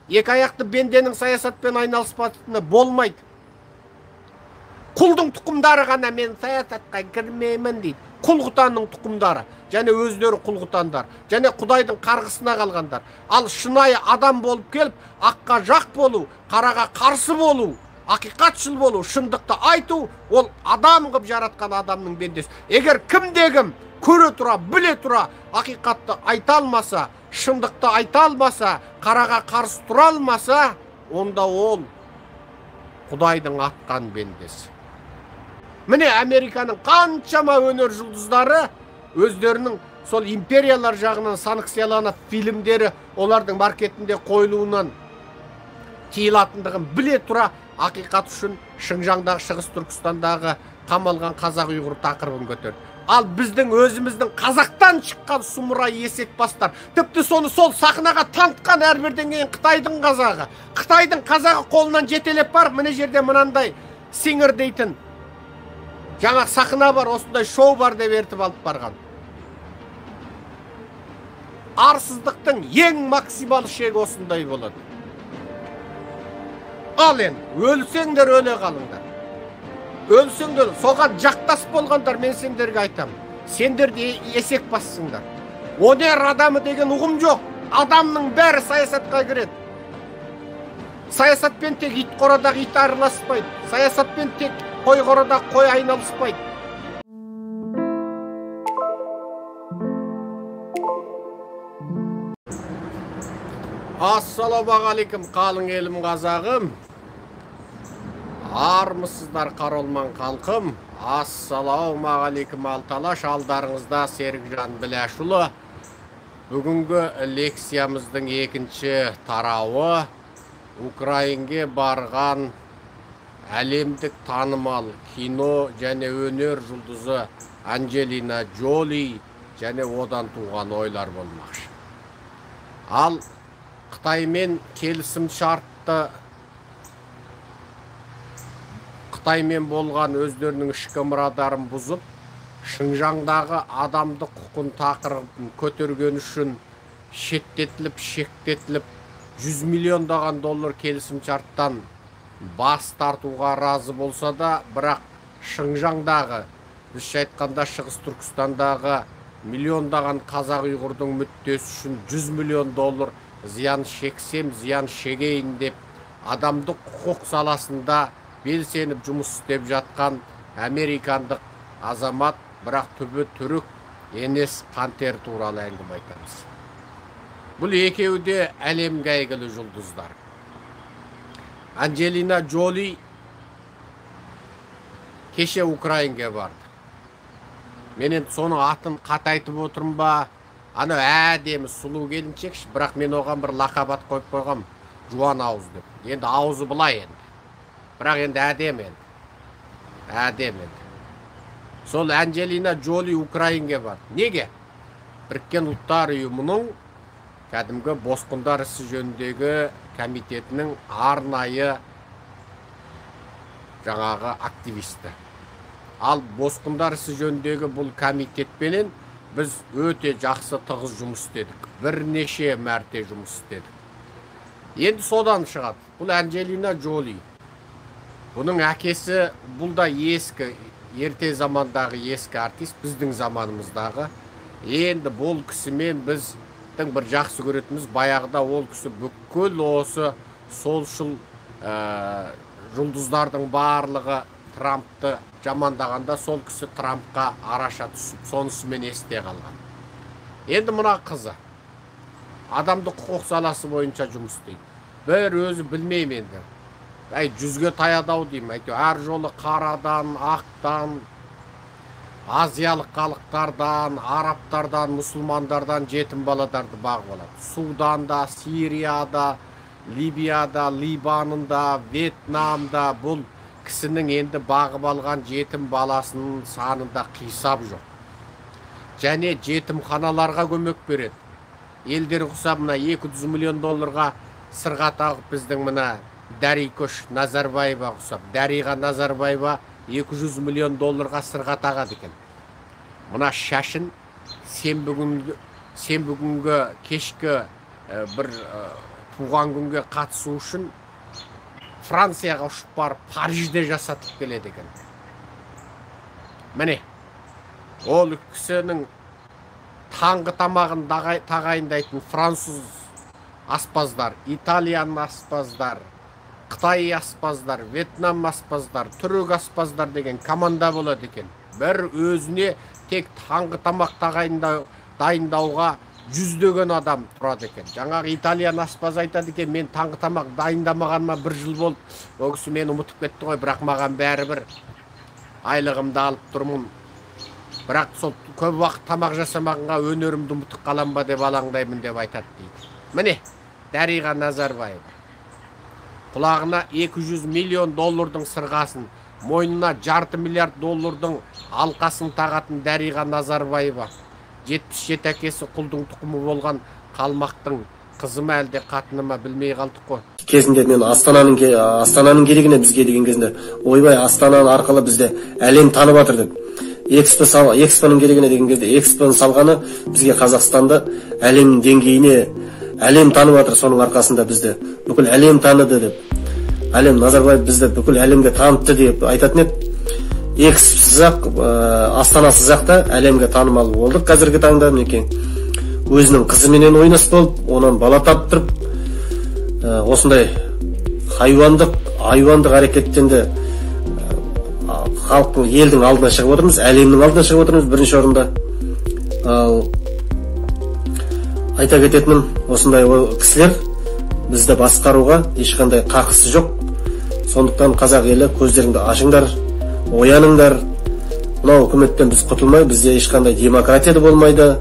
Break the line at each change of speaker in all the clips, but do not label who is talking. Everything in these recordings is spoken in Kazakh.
Екі аяқты бенденің саясатпен айналыспатыны болмайды. Құлдың тұқымдары ғана мен саясатқа кірмеймін дейді. Құл-құтанның тұқымдары, және өздері құл-құтандар, және Құдайдың қарғысына қалғандар. Ал шынайы адам болып келіп, аққа жақ болу, қараға қарсы болу, ақиқатшыл болу, шындықты айту, ол адам қып жаратқан адамның бендесі. Егер кімде-кім көре тұра, біле тұра, ақиқатты айта алмаса, шындықты айта алмаса, қараға қарсы тұра алмаса, онда ол Құдайдың атқан бендесі. Міне Американың қаншама өнер жұлдыздары өздерінің сол империялар жағынан санкцияланып фильмдері олардың маркетінде қойылуынан тиылатындығын біле тұра, ақиқат үшін Шыңжаңдағы, Шығыс Түркістандағы қамалған қазақ ұйғыр тақырыбын көтерді. Ал біздің өзіміздің қазақтан шыққан сұмыра есек бастар, тіпті соны сол сахнаға танытқан әрбірден кейін Қытайдың қазағы. Қытайдың қазағы қолынан жетелеп бар, міне жерде мынандай сиңір дейтін жаңа сахна бар, осындай шоу бар деп ертіп алып барған. Арсыздықтың ең максимал шегі осындай болады. Ал енді, өлсеңдер өле қалыңдар. Өлсеңдер, соған жақтас болғандар, мен сендерге айтам. Сендер де есек бассыңдар. Өнер адамы деген ұғым жоқ. Адамның бәрі саясатқа кіреді. Саясатпен тек ит қорадағы ит араласпайды. Саясатпен тек қой қорадағы қой айналыспайды. Ассалаумағалейкум, қалың елім қазағым. Армысыздар қаролман қалқым. Ассалаумағалейкум алталаш, алдарыңызда Серікжан Біләшұлы. Бүгінгі лекциямыздың екінші тарауы Украинге барған әлемдік танымал кино және өнер жұлдызы Анджелина Джоли және одан туған ойлар болмақшы. Ал Қытаймен келісім шартты, Қытаймен болған өздерінің ішкі мұрадарын бұзып, Шыңжаңдағы адамдық құқын тақырыбын көтерген үшін шеттетіліп, шектетіліп, 100 миллиондаған доллар келісім шарттан бас тартуға разы болса да, бірақ Шыңжаңдағы, біз айтқанда Шығыс Түркістандағы миллиондаған қазақ ұйғырдың мүддесі үшін 100 миллион доллар зиян шексем, зиян шегейін деп, адамдық құқық саласында белсеніп жұмыс істеп жатқан американдық азамат, бірақ түбі түрік Энес Кантер туралы әңгіме айтамыз. Бұл екеуі де әлемге әйгілі жұлдыздар. Анджелина Джоли кеше Украинге барды. Мен енді соның атын қатайтып отырмын ба, ана әдемі сұлу келіншекші, бірақ мен оған бір лақабат қойып қойғам, жуан ауыз деп. Енді аузы былай енді. Бірақ енді әдемі енді. Әдемі енді. Сол Анджелина Джоли Украинге барды. Неге? Біріккен ұлттар ұйымының кәдімгі босқындар ісі жөніндегі комитетінің арнайы жаңағы активисті. Ал босқындар ісі жөніндегі бұл комитетпенен біз өте жақсы тығыз жұмыс істедік. Бірнеше мәрте жұмыс істедік. Енді содан шығады. Бұл Анджелина Джоли. Бұның әкесі, бұл да ескі, ерте замандағы ескі артист, біздің заманымыздағы. Енді бұл кісімен біздің бір жақсы көретіміз, баяғыда ол кісі бүкіл осы солшыл жұлдыздардың барлығы Трампты жамандағанда, сол кісі Трампқа араша түсіп, сонысымен есте қалған. Енді мұна қызы адамдық құқық саласы бойынша жұмыс істейді. Бір өзі білмеймін енді. 100-ге таядау деймін. Әр жолы қарадан, ақтан, азиялық халықтардан, арабтардан, мұсылмандардан жетім баладарды бағып алады. Суданда, Сирияда, Либияда, Либанында, Вьетнамда бұл кісінің енді бағып алған жетім баласының санында қисап жоқ. Және жетімханаларға көмек береді. Елдер құса мына 200 миллион долларға сырға тағып біздің мына Дарикош Назарбаева құсап, Дариға Назарбаева 200 миллион долларға сырға тағады екен. Мына шашын сенбі күнгі кешкі бір туған күнге қатысу үшін Францияға ұшып барып Парижде жасатып келеді екен. Міне, ол кісінің таңғы тамағын тағайындайтын француз аспаздар, итальян аспаздар, Қытай аспаздар, Вьетнам аспаздар, түрік аспаздар деген команда болады екен. Бір өзіне тек таңғы тамақ дайындауға жүздеген адам тұрады екен. Жаңағы итальян аспаз айтады екен, мен таңғы тамақ дайындамағаныма 1 жыл болды. Ол кісі мені ұмытып кетті ғой, бірақ маған бәрібір айлығымды алып тұрмын. Бірақ сол көп уақыт тамақ жасамағанға өнерімді ұмытып қалам ба деп алаңдаймын деп айтады дейді. Міне, Дариға Назарбаева. Құлағына 200 миллион доллардың сырғасын, мойнына $500 миллиард алқасын тағатын Дариға Назарбаева. 77 әкесі құлдың тұқымы болған қалмақтың қызы ма әлде қатыны ма білмей қалдық қой.
Кезінде мен Астананың керегіне бізге деген кезінде, ойбай Астана арқылы бізде әлем танып жатыр деп. Экспоның керегіне деген кезде экспоны салғаны бізге Қазақстанда әлем деңгейіне әлем танып жатыр, соның арқасында бізді бүкіл әлем таныды деп. Әлем Назарбаев бізді бүкіл әлемге танытты деп айтатын еді. Экспсыз-ақ, Астанасыз-ақ та әлемге танымал болдық қазіргі таңда. Мінекей өзінің қызыменен ойнас болып, онан бала таптырып, осындай хайуандық әрекеттенді халықтың, елдің алдына шығып отырмыз, әлемнің алдына шығып отырмыз бірінші орында. Айта кететінім, осындай кісілер бізді басқаруға ешқандай қақысы жоқ. Сондықтан қазақ елі, көздеріңді ашыңдар, ояныңдар. Мынау үкіметтен біз құтылмай, бізде ешқандай демократия да болмайды.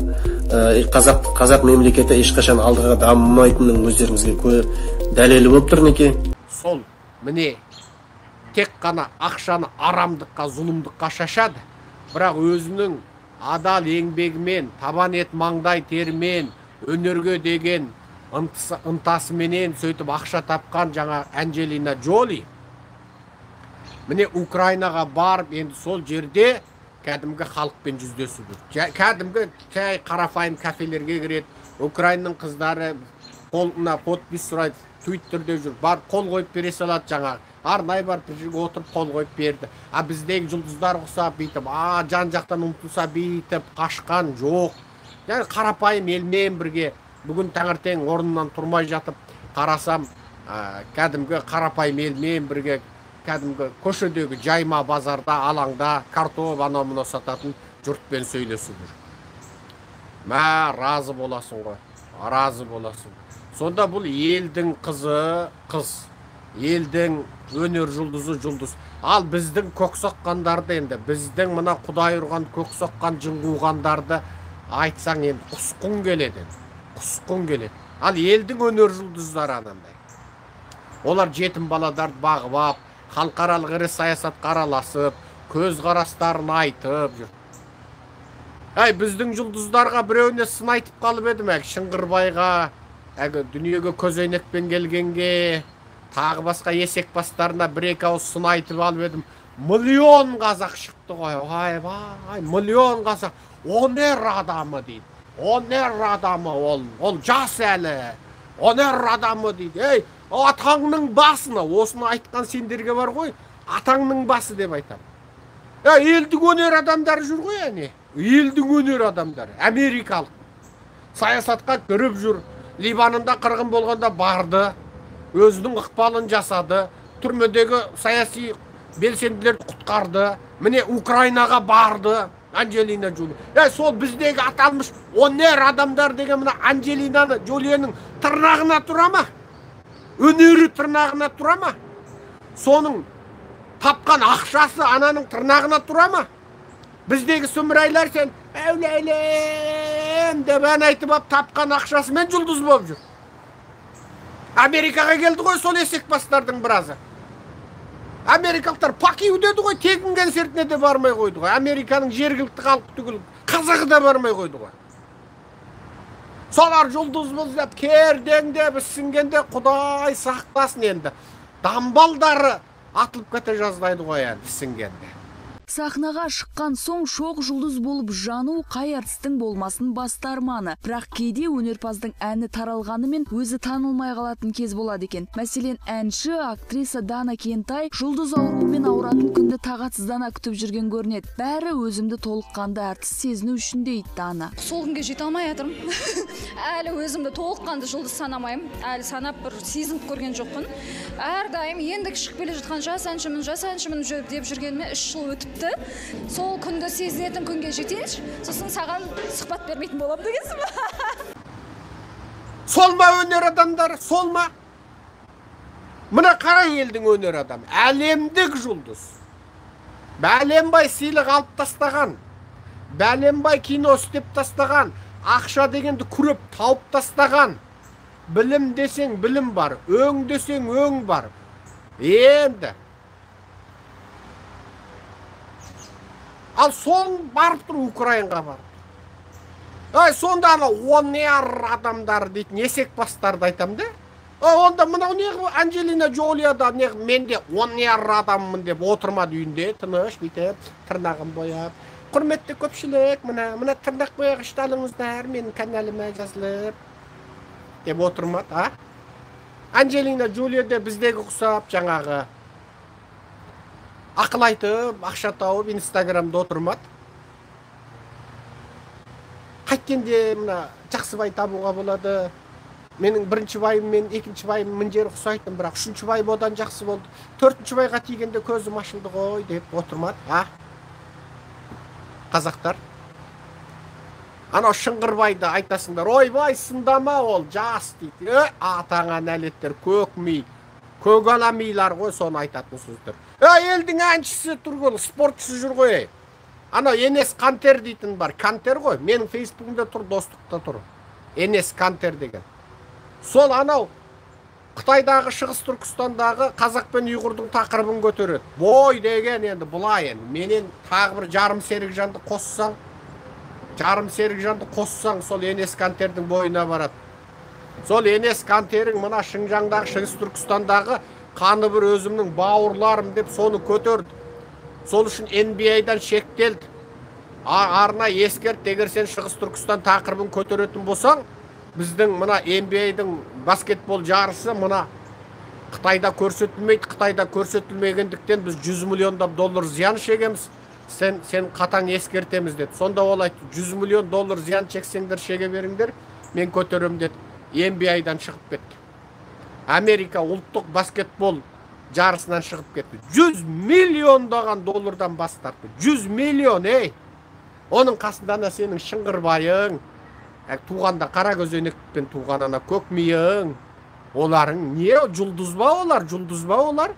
Қазақ мемлекеті ешқашан алдыға дамымайтынын өздеріңізге дәлелі болып тұр. Неке
сол міне тек қана ақшаны арамдыққа, зұлымдыққа шашады, бірақ өзінің адал еңбегімен, табан ет маңдай терімен, өнерге деген ынтасыменен сөйтіп ақша тапқан жаңа Анджелина Джоли міне Украинаға барып, енді сол жерде кәдімгі халықпен жүздесуді. Кәдімгі қарапайым кафелерге кіреді. Украинаның қыздары қолына подпис сұрайды, Твиттерде жүр, бар қол қойып бере салады жаңағы. Арнай бар отырып қол қойып берді. Біздегі жұлдыздар ұқсап бүйтіп, жан жақтан ұмтылса бүйтіп қашқан жоқ. Яғни қарапайым елмен бірге бүгін таңертең орнынан тұрмай жатып қарасам, кәдімгі қарапайым елмен бірге кәдімгі көшедегі жайма базарда, алаңда картоп анау-мынау сататын жұртпен сөйлесіп жүр. Разы боласың ғой, разы боласың. Сонда бұл елдің қызы қыз, елдің өнер жұлдызы жұлдыз. Ал біздің көксоққандарды, енді біздің мына Құдай ұрған көксоққан жыңғуғандарды айтсаң енді құсқың келеді. Құсқың келеді. Ал елдің өнер жұлдыздары анандай. Олар жетім баладарды бағып ап, халықаралық ірі саясатқа араласып, көз қарастарын айтып жүр. Біздің жұлдыздарға біреуіне сын айтып қалып едім, Шыңғырбайға, дүниеге көзәйнекпен келгенге, тағы басқа есек бастарына 1-2 ауыз сын айтып алып едім. Миллион қазақ шықты ғой, миллион қазақ. Өнер адамы дейді. Өнер адамы ол жас әлі. Өнер адамы дейді. Атаңның басына, осыны айтқан сендерге бар ғой, атаңның басы деп айтам. Елдің өнер адамдары жүр ғой, әне. Елдің өнер адамдары, америкалық. Саясатқа кіріп жүр. Либанында қырғын болғанда барды, өзінің ықпалын жасады, түрмедегі саяси белсенділерді құтқарды. Міне Украинаға барды, Анджелина Джоли. Сол біздегі аталмыш өнер адамдар деген мына Анджелина Джолиның тырнағына тұра ма? Өнері тырнағына тұра ма? Соның тапқан ақшасы ананың тырнағына тұра ма? Біздегі сүмірайлар сен әуләйлем деп ән айтып ап тапқан ақшасымен жұлдыз болып жүр. Америкаға келді ғой сол есек бастардың біразы. Америкалықтар пакиу деді ғой, тегін концертіне де бармай қойды ғой. Американың жергілікті халық түгіл қазағы да бармай қойды ғой. Солар жұлдыз болсап кердеңде сіңгенде Құдай сақтасын енді. Дамбалдары атылып кете жаздайды ғой енді сіңгенде.
Сахнаға шыққан соң шоқ жұлдыз болып жану қай артистің болмасын бастарманы. Бірақ кейде өнерпаздың әні таралғанымен өзі танылмай қалатын кез болады екен. Мәселен, әнші, актриса Дана Кентай жұлдыз ауруымен ауыратын күнді тағатсыздана күтіп жүрген көрінеді. Бәрі өзімді толыққанды артист сезіну үшін дейді Дана.
Сол күнге жете алмай жатырмын. Әлі өзімді толыққанды жұлдыз санамаймын. Әлі санап бір сезініп көрген жоқпын. Әрдайым енді шығып келе жатқан жас әншімін деп жүргеніме 3 жыл өтіпті. Сол күнді сезінетін күнге жетейінші, сосын саған сұхбат бермейтін боламын дегенсің ба?
Сол ма өнер адамдары, сол ма? Мына қара елдің өнер адамы, әлемдік жұлдыз. Бәленбай сыйлық алып тастаған, бәленбай кино істеп тастаған, ақша дегенді күреп тауып тастаған. Білім десең білім бар, өң десең өң бар. Енді. Ал соң барып тұр Украинға барып. Сонда ана онер адамдар дейтін есек бастарды айтам да. Онда мынау неғып Анджелина Джолияда менде онер адаммын деп отырмады үйінде, тыныш бүйтіп, тырнағын бояп. Құрметті көпшілік, мына тырнақ бояғышты алыңыздар, менің каналыма жазылып деп отырмады. Анджелина Джолияда біздегі құсап жаңағы ақыл айтып, ақша тауып, инстаграмда отырмады. Қайткенде мына жақсы бай табуға болады. Менің бірінші байым мен екінші байым мінжері ұқсайтын, бірақ үшінші байым одан жақсы болды. Төртінші байға тигенде көзім ашылды ғой деп отырмады. Қазақтар. Анау Шыңғырбайды айтасыңдар, ойбай сындама ол жас дейді. Атаңа нәлеттер көк ми, көгала милар ғой, соны айтатын сөздер. Елдің әншісі тұрғыл, спортшысы жүр ғой. Анау Енес Кантер дейтін бар, Кантер ғой. Менің фейсбугімде тұр, достықта тұр. Енес Кантер деген. Сол анау Қытайдағы, Шығыс Түркістандағы қазақ пен ұйғырдың тақырыбын көтереді. Бой деген енді бұлай енді. Менен тағы бір жарым серік жанды қоссаң, сол Енес Кантердің бойына барады. Сол Енес Кантерің мына Шыңжаңдағы, Шығыс Түркістандағы қаны бір өзімнің бауырларым деп соны көтерді. Сол үшін NBA-дан шектелді. Арна ескерт, егер сен Шығыс Түркістан тақырыбын көтеретін болсаң, біздің мына NBA-дің баскетбол жарысы мына Қытайда көрсетілмейді. Қытайда көрсетілмегендіктен біз $100 миллион зиян шегеміз. Сен қатаң ескертеміз деді. Сонда ол айтты, $100 миллион зиян шексеңдер, шеге беріңдер, мен көтерем деді. NBA-дан шығып кетті. Америка ұлттық баскетбол жарысынан шығып кетті. $100 миллиондаған доллардан бас тартты. 100 миллион, Оның қасында сенің Шыңғырбайың, туғанда қара көзөнекпен туған ана көк миың. Оларың не? Жұлдыз ба олар?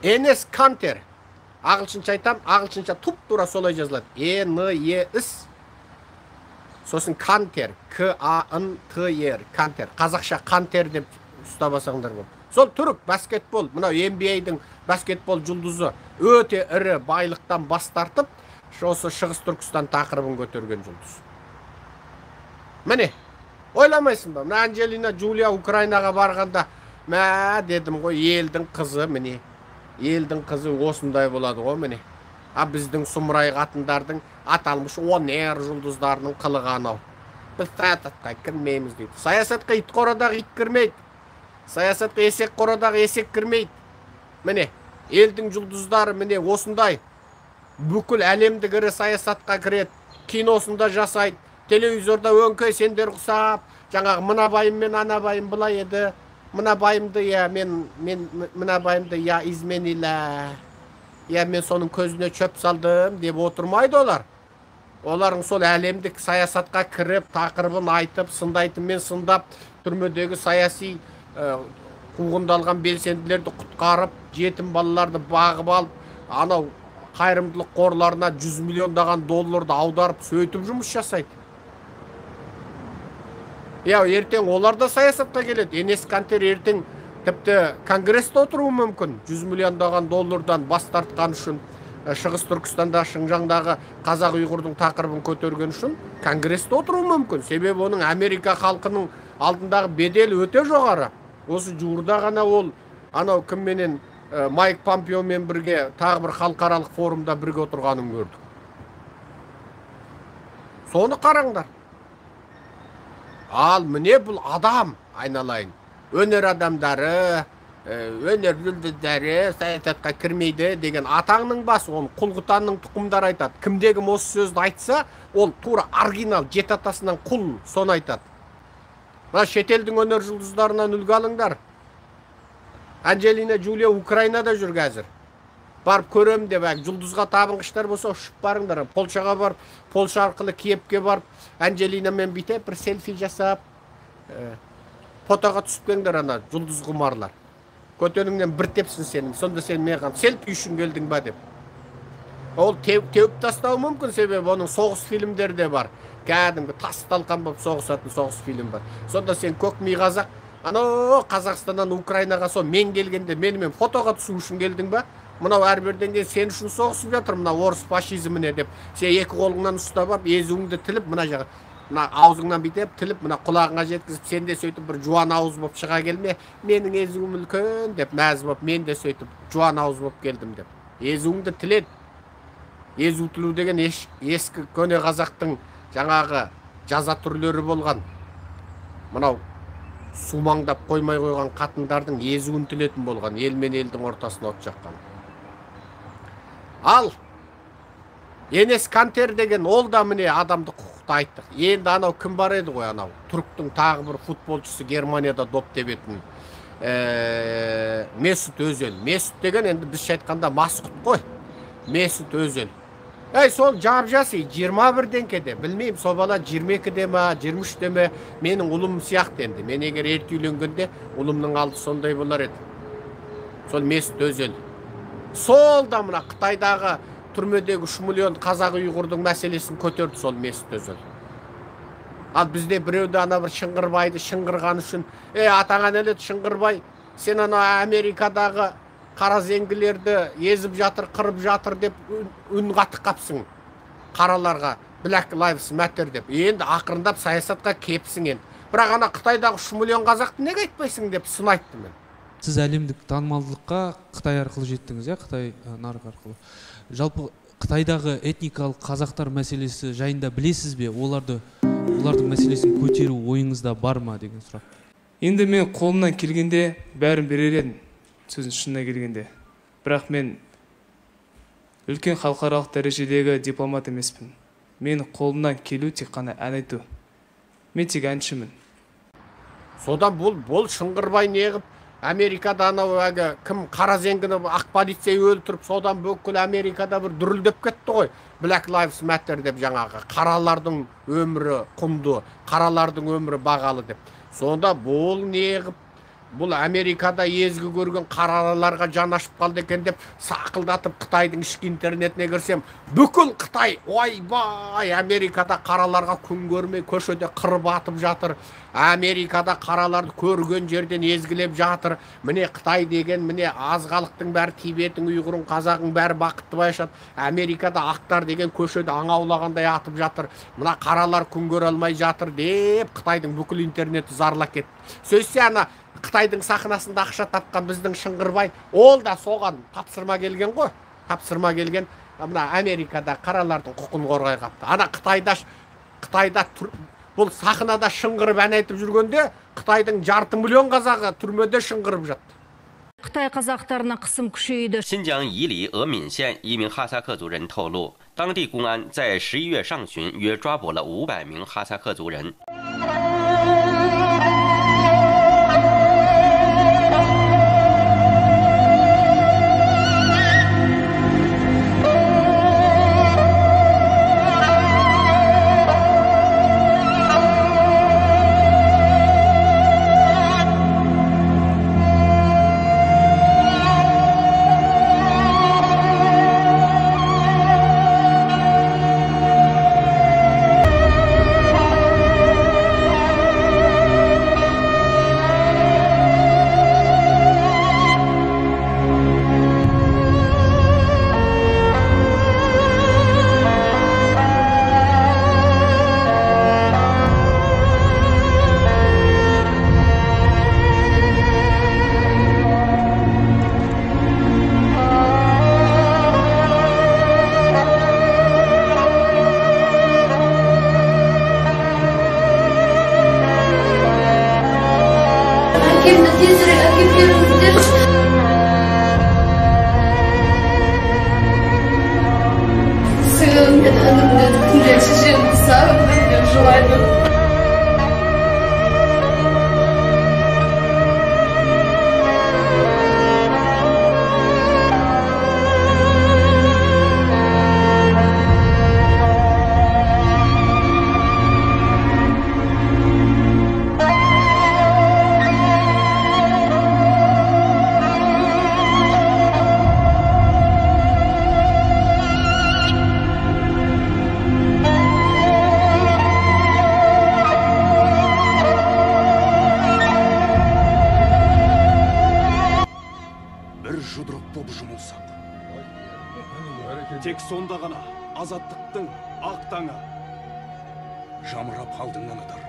Енес Кантер. Ағылшынша айтам, ағылшынша туп-тура солай жазылады. N-E-S. Сосын Кантер, K-A-N-T-E-R, Кантер. Қазақша Кантер деп ұстабасаңдар бол. Сол түрік баскетбол, мынау NBA-дің баскетбол жұлдызы өте ірі байлықтан бас тартып, осы Шығыс Түркістан тақырыбын көтерген жұлдыз. Міне, ойламайсың ба? Мына Анджелина Джолия Украинаға барғанда, дедім ғой, елдің қызы, міне. Елдің қызы осындай болады ғой, міне. Біздің сұмырай қатындардың аталмыш онер жұлдыздарының қылығы анау. Біз саясатқа кірмейміз дейді. Саясатқа ит қорадағы ит кірмейді. Саясатқа есек қорадағы есек кірмейді. Міне, елдің жұлдыздары міне осындай. Бүкіл әлемдік ірі саясатқа кіреді. Киносында жасайды. Телевизорда өңкей сендер құсап. Жаңағы мына байым мен ана байым бұлай еді. Мына байымды, мына байымды, изменила. Мен соның көзіне чөп салдым деп отырмайды олар. Олардың сол әлемдік саясатқа кіріп, тақырыбын айтып, сындайтын мен сындап, түрмедегі саяси қуғындалған белсенділерді құтқарып, жетім балаларды бағып алып, анау қайырымдылық қорларына $100 миллиондаған долларды аударып, сөйтіп жұмыс жасайды. Ертең олар да саясатқа келеді. Енес Кантер ертең тіпті конгрессте отыруы мүмкін. $100 миллиондаған доллардан бас тартқан үшін, Шығыс Түркістанда, Шыңжаңдағы қазақ ұйғырдың тақырыбын көтерген үшін конгрессте отыруы мүмкін. Себебі оның Америка халқының алдындағы бедел өте жоғары. Осы жуырда ғана ол анау кімменен Майк Помпеомен бірге тағы бір халықаралық форумда бірге отырғанын көрдік. Соны қараңдар. Ал міне бұл адам айналайын. Өнер адамдары, өнер жұлдыздары саясатқа кірмейді деген атаңның басы, оны Құл-Құтанның тұқымдары айтады. Кімдегім осы сөзді айтса, ол тура оригинал, жеті атасынан құл, соны айтады. Мына шетелдің өнер жұлдыздарынан үлгі алыңдар. Анджелина Джулия Украинада жүр қазір. Барып көрем деп, жұлдызға табынғыштар болса, ұшып барыңдар. Полшаға барып, Полша арқылы Киевке барып, Анджелинамен бітеп, бір селфи жасап, фотоға түсіп кеңдер ана жұлдыз құмарлар. Көтеніңнен бір тепсін сенің, сонда сен меған селфи үшін келдің ба деп. Ол теуіп тастау мүмкін, себебі оның соғыс фильмдері де бар. Кәдімгі тас талқан болып соғысатын соғыс фильм бар. Сонда сен көк ми қазақ, анау Қазақстаннан Украинаға сол мен келгенде менімен фотоға түсу үшін келдің ба? Мынау әрбірден кейін сен үшін соғысып жатыр, мынау орыс фашизміне деп. Сен екі қолыңнан ұстап ап, езуіңді тіліп, мына жағы, мына аузыңнан бітеп, тіліп, мына құлағыңа жеткізіп, сен де сөйтіп бір жуан ауыз болып шыға келме, менің езуім үлкен деп, мәз болып, мен де сөйтіп жуан ауыз болып келдім деп. Езуіңді тілет. Езу тілу деген ескі көне қазақтың жаңағы жаза түрлері болған. Мынау сумаңдап қоймай қойған қатындардың езуін тілетін болған, ел мен елдің ортасына от жаққан. Ал Енес Кантер деген ол да міне адамды құқықты айттық. Енді анау кім бар еді ғой, анау түріктің тағы бір футболшысы Германияда доп тебетін Месут Өзел. Месут деген енді біз айтқанда Масқұт қой. Месут Өзел. Сол жап-жасы 21-ден кеде. Білмеймін, сол бала 22-де ма, 23-де ме, менің ұлым сияқты енді. Мен егер ерте үйленгенде ұлымның алды сондай болар еді. Сол Месут Өзел. Сол да мына Қытайдағы түрмедегі 3 миллион қазақ ұйғырдың мәселесін көтерді сол Месут Өзел. Ал бізде біреуді ана бір Шыңғырбайды шыңғырған үшін, атаңа неледі Шыңғырбай, сен ана Америкадағы қаразеңгілерді езіп жатыр, қырып жатыр деп үн қатып қапсың. Қараларға Black Lives Matter деп. Енді ақырындап саясатқа кепсің енді. Бірақ ана Қытайдағы 3 миллион қазақты неге айтпайсың деп сын айтты мен.
Сіз әлемдік танымалдылыққа Қытай арқылы жеттіңіз, Қытай нарық арқылы. Жалпы Қытайдағы этникалық қазақтар мәселесі жайында білесіз бе? Олардың мәселесін көтеру ойыңызда бар ма деген сұрақ.
Енді мен қолымнан келгенде бәрін берер едім, сөздің шынына келгенде. Бірақ мен үлкен халықаралық дәрежедегі дипломат емеспін. Мен қолымнан келу тек қана ән айту. Мен тек әншімін.
Содан бұл Шыңғырбай неғып Америкада анау кім қаразеңгіні ақ полицей өлтіріп, содан бүкіл Америкада бір дүрілдеп кетті ғой. Black Lives Matter деп жаңағы қаралардың өмірі құнды, қаралардың өмірі бағалы деп. Сонда бұл неғып, бұл Америкада езгі көрген қараларға жан ашып қалды екен деп сақылдатып Қытайдың ішкі интернетіне кірсем, бүкіл Қытай, ойбай, Америкада қараларға күн көрмей көшеде қырып атып жатыр. Америкада қараларды көрген жерден езгілеп жатыр. Міне Қытай деген, міне азғалықтың бәрі Тибеттің, ұйғырың, қазағың бәрі бақытты байшат. Америкада ақтар деген көшеде аңаулағандай атып жатыр. Мына қаралар күн көре алмай жатыр деп Қытайдың бүкіл интернеті зарлап кетті. Сөйтсе ана Қытайдың сахнасында ақша тапқан біздің Шыңғырбай, ол да соған тапсырма келген ғой. Тапсырма келген, мына Америкада қаралардың құқын қорғай қапты. Ана Қытайда бұл сахнада шыңғырып ән айтып жүргенде, Қытайдың 2,5 миллион қазағы түрмеде шыңғырып жатты.
Қытай қазақтарына қысым күшейді.
新疆伊犁峨敏县一名哈萨克族人透露，当地公安在11月上旬约抓捕了500名哈萨克族人。
сыйлаймын.
Тек сонда ғана азаттықтың ақ таңы жамырап алдыңнан атар.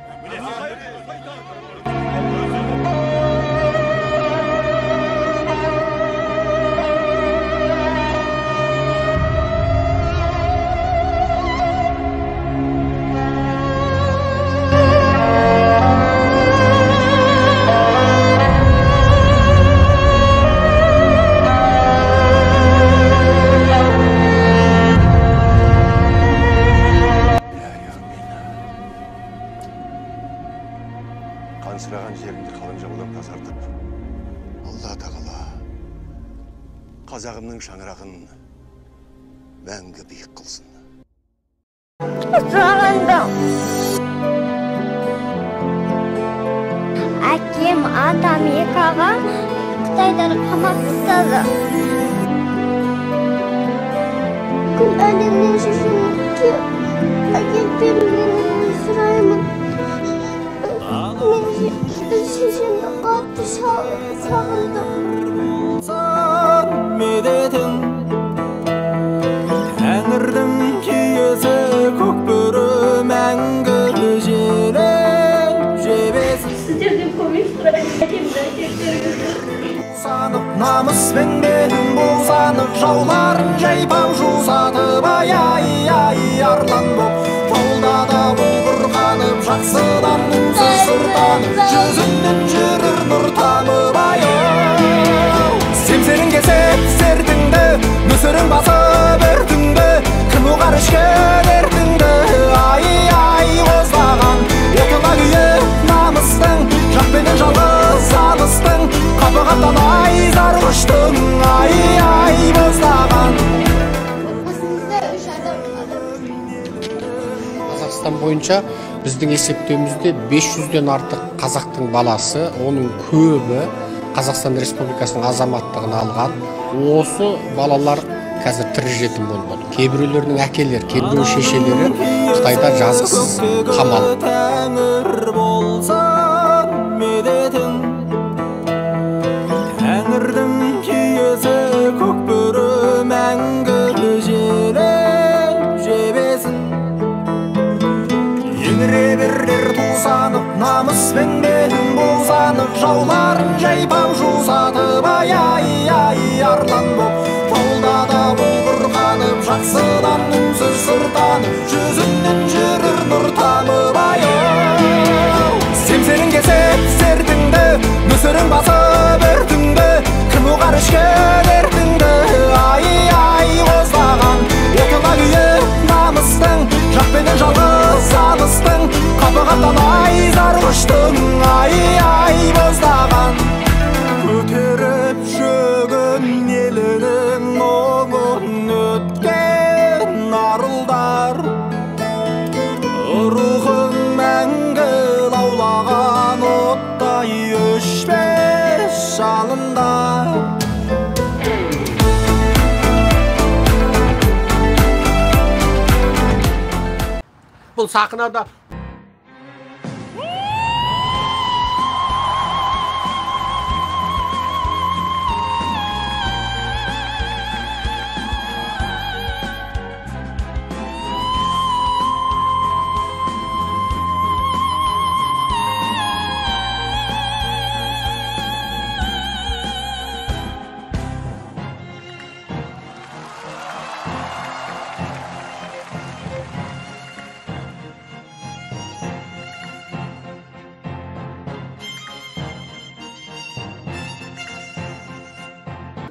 Қансыраған жерімді қалың жаудан тазартып, Алла тағала қазағымның шаңырағын мәңгі биік қылсын.
Сұрағанда әкем атам екі аға Қытайдан қамап тастады. Күн әлемнен шешілікке әкеттерімнен сұраймын. Шешемді қатты сағындым.
Медетің Тәңірдің киесі көкбөрі мәңгі желіп жебесін.
Сіздерден көмек сұраймын, әкемді әкеттеріңізді.
Санып намыспен менің босанып жауларын жайпап жусатып ай арлан боп жолда болғырғанып жақсыдан үнсіз сыртанып жүзінен жүрір нұр тамып семсерін кесіп сертіңді мүсірін басып өртіңді кім оғар ішкен өртіңді ай қоздаған отына күйіп намыстың жақпенен жалғыз алыстың қапығаттан зар құштың ай боздаған.
Қазақстан бойынша біздің есептеуімізде 500-ден артық қазақтың баласы, оның көбі Қазақстан Республикасының азаматтығын алған. Осы балалар қазір тірі жетім болып отыр. Кейбіреулерінің әкелері, кейбіреу шешелері Қытайда жазықсыз қамалып.
Тәңірдің киесі көкбөрі мәңгі желіп жебесін. Еңіре берлер тусанып, намыспен менің босанып, жауларын жайпап жусатып ай арлан боп жолда болғырғанып жақсыдан үнсіз сыртанып жүзінен жүрір нұр тамып семсерін кесіп сертіңді мүсірін басып өртіңді кім оғар ішкен өртіңді ай қоздаған отына күйіп намыстың жақпенен жалғыз алыстың қапығаттан зар құштың ай боздаған. Көтеріп шөгін елінің оңын өткен арылдар рухың мәңгі лаулаған оттай өшпес жалындар.
Бұл сахнада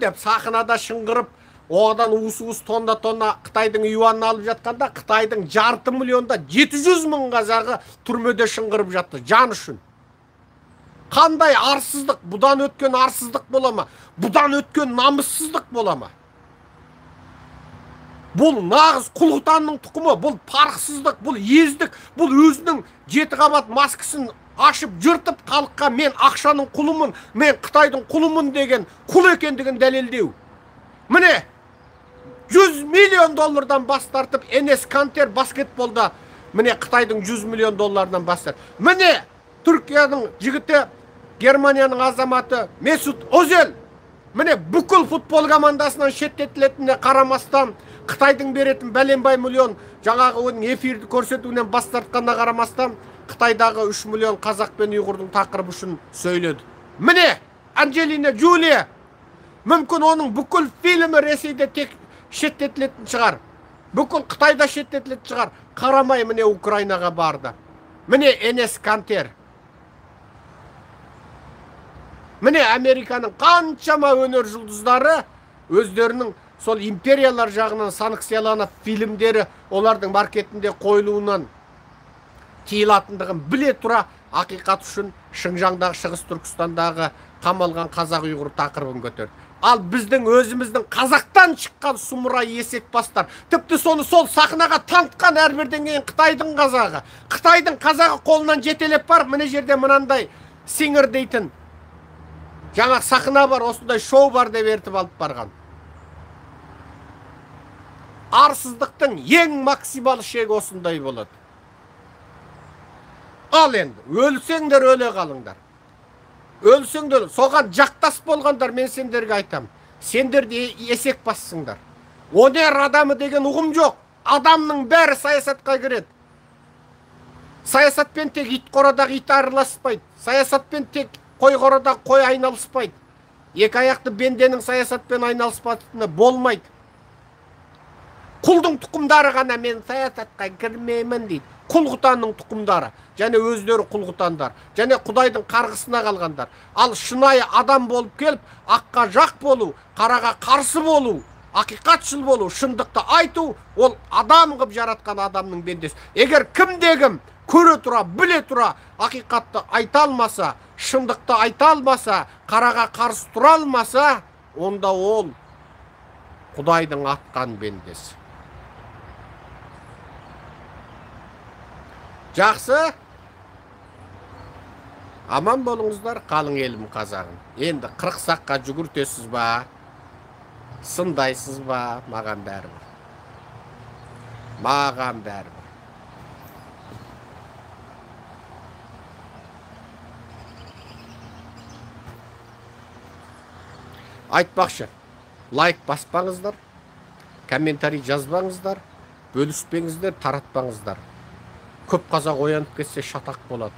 деп сахнада шыңғырып оған уыс тонна Қытайдың юанын алып жатқанда, Қытайдың 500 миллионда 700 мың қазағы түрмеде шыңғырып жатты, жан үшін. Қандай арсыздық, бұдан өткен арсыздық бола ма? Бұдан өткен намыссыздық бола ма? Бұл нағыз Құлғұтанның тұқымы, бұл парықсыздық, бұл ездік, бұл өзінің 7 қабат маскасын ашып жыртып халыққа мен ақшаның құлымын, мен Қытайдың құлымын деген құл екендігін дәлелдеу. Міне 100 миллион доллардан бас тартып, Энес Кантер баскетболда міне Қытайдың 100 миллион доллардан бас тартып. Міне Түркияның жігіті, Германияның азаматы Месут Озел міне бүкіл футбол командасынан шеттетілетініне қарамастан, Қытайдың беретін бәленбай миллион жаңағы оның эфирді көрсетуінен бас тартқанына қарамастан, Қытайдағы 3 миллион қазақ пен ұйғырдың тақырыбы үшін сөйледі. Міне Анджелина Джулия, мүмкін оның бүкіл фильмі Ресейде тек шеттетілетін шығар. Бүкіл Қытайда шеттетілетін шығар. Қарамай міне Украинаға барды. Міне Энес Кантер. Міне Американың қаншама өнер жұлдыздары өздерінің сол империялар жағынан санкцияланып фильмдері олардың маркетінде қойылуынан тиылатындығын біле тұра ақиқат үшін Шыңжаңдағы, Шығыс Түркістандағы қамалған қазақ ұйғыр тақырыбын көтерді. Ал біздің өзіміздің қазақтан шыққан сұмыра есек бастар, тіпті соны сол сахнаға танытқан әрбірден кейін Қытайдың қазағы. Қытайдың қазағы қолынан жетелеп бар, міне жерде мынандай сиңір дейтін жаңа сахна бар, осындай шоу бар деп ертіп алып барған. Арсыздықтың ең максимал шегі осындай болады. Ал енді, өлсеңдер өле қалыңдар. Өлсеңдер, соған жақтас болғандар, мен сендерге айтам. Сендер де есек бассыңдар. Өнер адамы деген ұғым жоқ. Адамның бәрі саясатқа кіреді. Саясатпен тек ит қорадағы ит араласпайды. Саясатпен тек қой қорадағы қой айналыспайды. Екі аяқты бенденің саясатпен айналыспатыны болмайды. Құлдың тұқымдары ғана мен саясатқа кірмеймін дейді. Құлғұтанның тұқымдары, және өздері Құлғұтандар, және Құдайдың қарғысына қалғандар. Ал шынайы адам болып келіп, аққа жақ болу, қараға қарсы болу, ақиқатшыл болу, шындықты айту, ол адам қып жаратқан адамның бендесі. Егер кім-дегім көре тұра, біле тұра, ақиқатты айта алмаса, шындықты айта алмаса, қараға қарсы тұра алмаса, онда ол Құдайдың атқан бендесі. Жақсы, аман болыңыздар, қалың елім қазағым. Енді 40 саққа жүгіртесіз ба, сындайсыз ба, маған бәрібір. Маған бәрібір. Айтпақшы, лайк баспаңыздар, комментарий жазбаңыздар, бөліспеңіздер, таратпаңыздар. Көп қазақ оянып кетсе шатақ болады.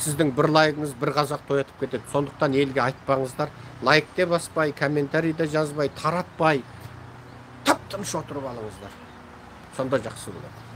Сіздің бір лайкыңыз бір қазақ тоятып кетеді. Сондықтан елге айтпаңыздар. Лайк те баспай, комментарий де жазбай, таратпай, тып-тыныш отырып алыңыздар. Сонда жақсы болады.